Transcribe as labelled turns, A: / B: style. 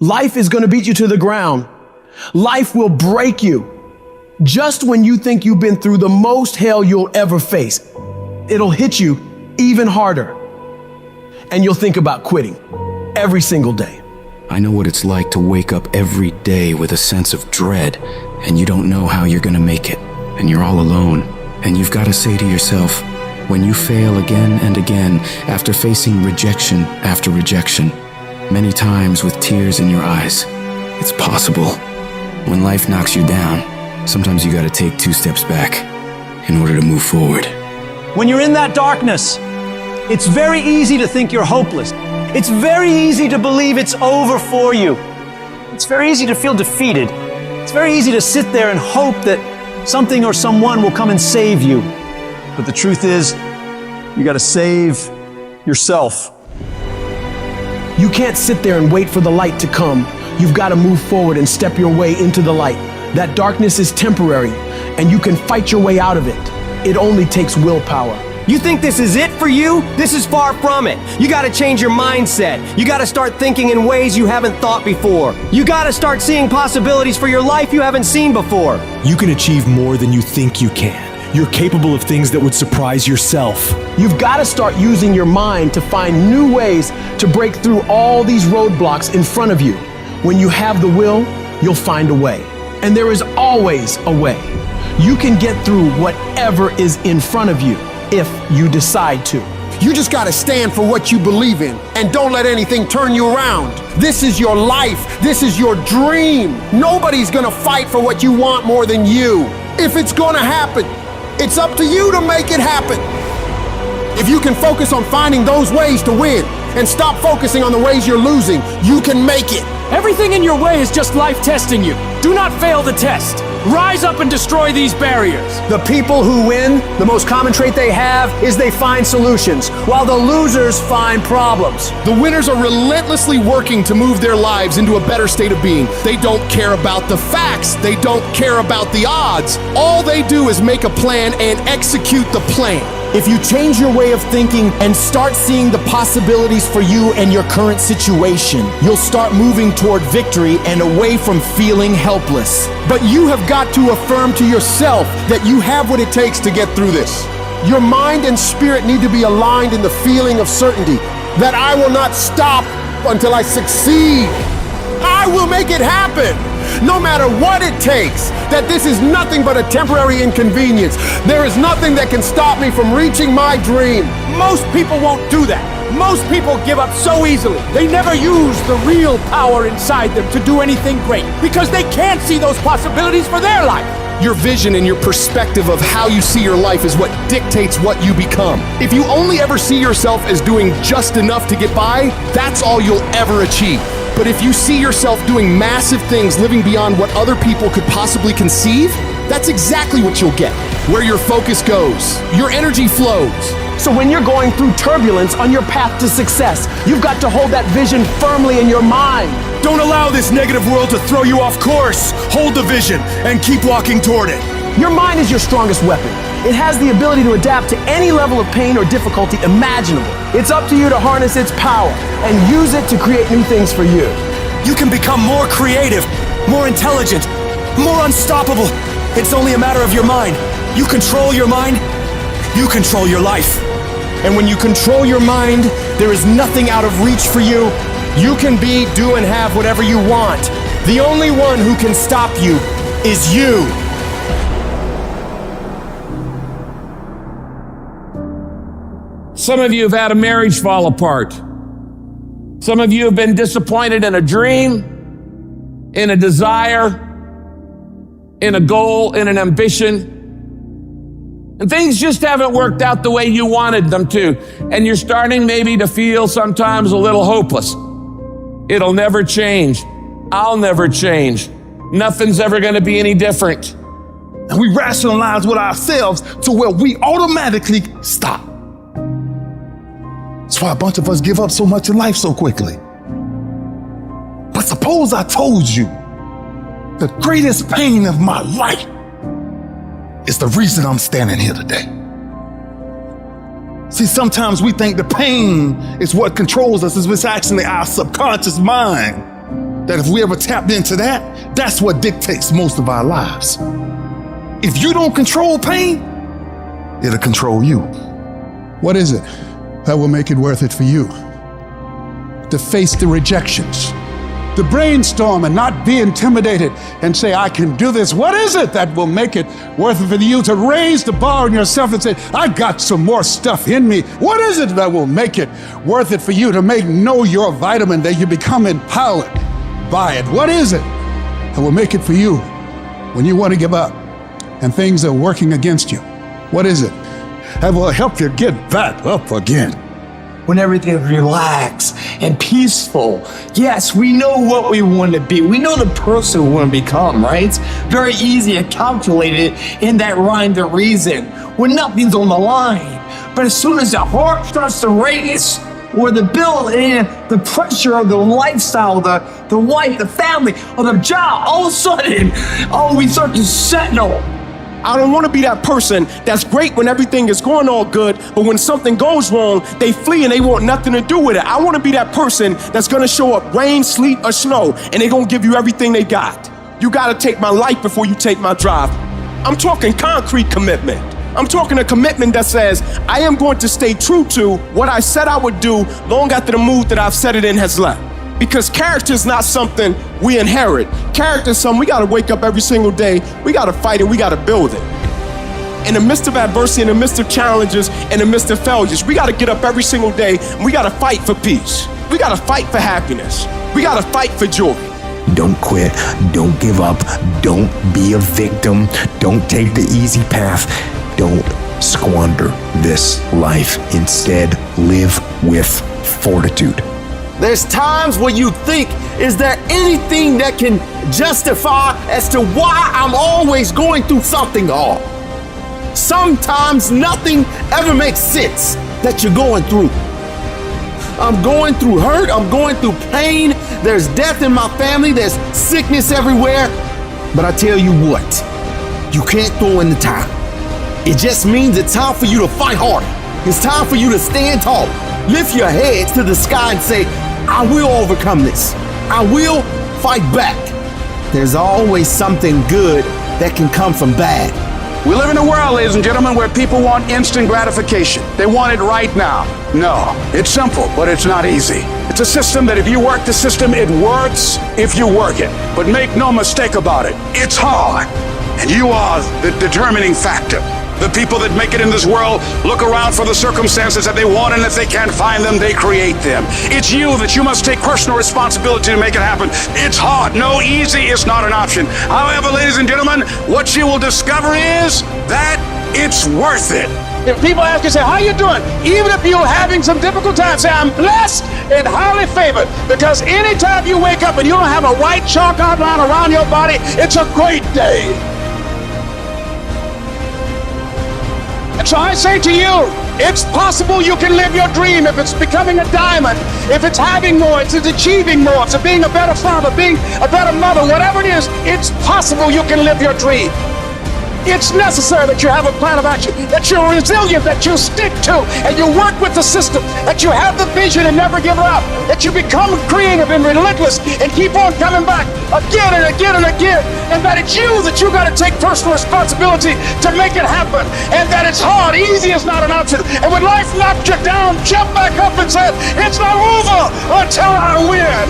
A: Life is going to beat you to the ground. Life will break you. Just when you think you've been through the most hell you'll ever face, it'll hit you even harder. And you'll think about quitting every single day.
B: I know what it's like to wake up every day with a sense of dread, and you don't know how you're gonna make it, and you're all alone. And you've got to say to yourself, when you fail again and again, after facing rejection after rejection, many times with tears in your eyes, it's possible. When life knocks you down, sometimes you gotta take 2 steps back in order to move forward.
C: When you're in that darkness, it's very easy to think you're hopeless. It's very easy to believe it's over for you. It's very easy to feel defeated. It's very easy to sit there and hope that something or someone will come and save you. But the truth is, you gotta save yourself.
A: You can't sit there and wait for the light to come. You've got to move forward and step your way into the light. That darkness is temporary, and you can fight your way out of it. It only takes willpower.
D: You think this is it for you? This is far from it. You gotta change your mindset. You gotta start thinking in ways you haven't thought before. You gotta start seeing possibilities for your life you haven't seen before.
E: You can achieve more than you think you can. You're capable of things that would surprise yourself.
A: You've got to start using your mind to find new ways to break through all these roadblocks in front of you. When you have the will, you'll find a way. And there is always a way. You can get through whatever is in front of you if you decide to.
F: You just gotta stand for what you believe in and don't let anything turn you around. This is your life. This is your dream. Nobody's gonna fight for what you want more than you. If it's gonna happen, it's up to you to make it happen. If you can focus on finding those ways to win and stop focusing on the ways you're losing, you can make it.
G: Everything in your way is just life testing you. Do not fail the test. Rise up and destroy these barriers.
C: The people who win, the most common trait they have is they find solutions, while the losers find problems.
H: The winners are relentlessly working to move their lives into a better state of being. They don't care about the facts. They don't care about the odds. All they do is make a plan and execute the plan.
I: If you change your way of thinking and start seeing the possibilities for you and your current situation, you'll start moving toward victory and away from feeling helpless.
F: But you have got to affirm to yourself that you have what it takes to get through this. Your mind and spirit need to be aligned in the feeling of certainty that I will not stop until I succeed. I will make it happen, no matter what it takes, that this is nothing but a temporary inconvenience. There is nothing that can stop me from reaching my dream.
G: Most people won't do that. Most people give up so easily. They never use the real power inside them to do anything great because they can't see those possibilities for their life.
H: Your vision and your perspective of how you see your life is what dictates what you become. If you only ever see yourself as doing just enough to get by, that's all you'll ever achieve. But if you see yourself doing massive things, living beyond what other people could possibly conceive, that's exactly what you'll get. Where your focus goes, your energy flows.
A: So when you're going through turbulence on your path to success, you've got to hold that vision firmly in your mind.
E: Don't allow this negative world to throw you off course. Hold the vision and keep walking toward it.
A: Your mind is your strongest weapon. It has the ability to adapt to any level of pain or difficulty imaginable. It's up to you to harness its power and use it to create new things for you.
E: You can become more creative, more intelligent, more unstoppable. It's only a matter of your mind. You control your mind, you control your life.
I: And when you control your mind, there is nothing out of reach for you. You can be, do, and have whatever you want. The only one who can stop you is you.
J: Some of you have had a marriage fall apart. Some of you have been disappointed in a dream, in a desire, in a goal, in an ambition. And things just haven't worked out the way you wanted them to. And you're starting maybe to feel sometimes a little hopeless. It'll never change. I'll never change. Nothing's ever going to be any different.
K: And we rationalize with ourselves to where we automatically stop. That's why a bunch of us give up so much in life so quickly. But suppose I told you the greatest pain of my life is the reason I'm standing here today. See, sometimes we think the pain is what controls us. It's actually our subconscious mind that if we ever tapped into that, that's what dictates most of our lives. If you don't control pain, it'll control you.
L: What is it that will make it worth it for you? To face the rejections, to brainstorm and not be intimidated and say, I can do this. What is it that will make it worth it for you to raise the bar on yourself and say, I got some more stuff in me? What is it that will make it worth it for you to know your vitamin, that you become empowered by it? What is it that will make it for you when you want to give up and things are working against you? What is it that will help you get back up again?
M: When everything's relaxed and peaceful. Yes, we know what we want to be. We know the person we want to become, right? It's very easy to calculate it in that rhyme to reason when nothing's on the line. But as soon as the heart starts to race, or the bill and the pressure of the lifestyle, the wife, the family, or the job, all of a sudden, we start to settle.
D: I don't want to be that person that's great when everything is going all good, but when something goes wrong, they flee and they want nothing to do with it. I want to be that person that's going to show up rain, sleet, or snow, and they're going to give you everything they got. You got to take my life before you take my drive. I'm talking concrete commitment. I'm talking a commitment that says I am going to stay true to what I said I would do long after the mood that I've set it in has left. Because character is not something we inherit. Character is something we got to wake up every single day. We got to fight it. We got to build it. In the midst of adversity, in the midst of challenges, in the midst of failures, we got to get up every single day and we got to fight for peace. We got to fight for happiness. We got to fight for joy.
N: Don't quit. Don't give up. Don't be a victim. Don't take the easy path. Don't squander this life. Instead, live with fortitude.
G: There's times where you think, is there anything that can justify as to why I'm always going through something hard? Sometimes nothing ever makes sense that you're going through. I'm going through hurt, I'm going through pain, there's death in my family, there's sickness everywhere. But I tell you what, you can't throw in the towel. It just means it's time for you to fight harder. It's time for you to stand tall. Lift your heads to the sky and say, I will overcome this. I will fight back. There's always something good that can come from bad.
O: We live in a world, ladies and gentlemen, where people want instant gratification. They want it right now. No, it's simple, but it's not easy. It's a system that if you work the system, it works if you work it. But make no mistake about it, it's hard. And you are the determining factor. The people that make it in this world look around for the circumstances that they want, and if they can't find them, they create them. It's you that you must take personal responsibility to make it happen. It's hard. No, easy is not an option. However, ladies and gentlemen, what you will discover is that it's worth it. If people ask you, say, how you doing? Even if you're having some difficult times, say, I'm blessed and highly favored. Because anytime you wake up and you don't have a white chalk outline around your body, it's a great day. And so I say to you, it's possible you can live your dream. If it's becoming a diamond, if it's having more, it's achieving more, it's being a better father, being a better mother, whatever it is, it's possible you can live your dream. It's necessary that you have a plan of action, that you're resilient, that you stick to, and you work with the system, that you have the vision and never give up, that you become creative and relentless and keep on coming back again and again and again, and that it's you that you got to take personal responsibility to make it happen, and that it's hard, easy is not an option, and when life knocks you down, jump back up and say, it's not over until I win.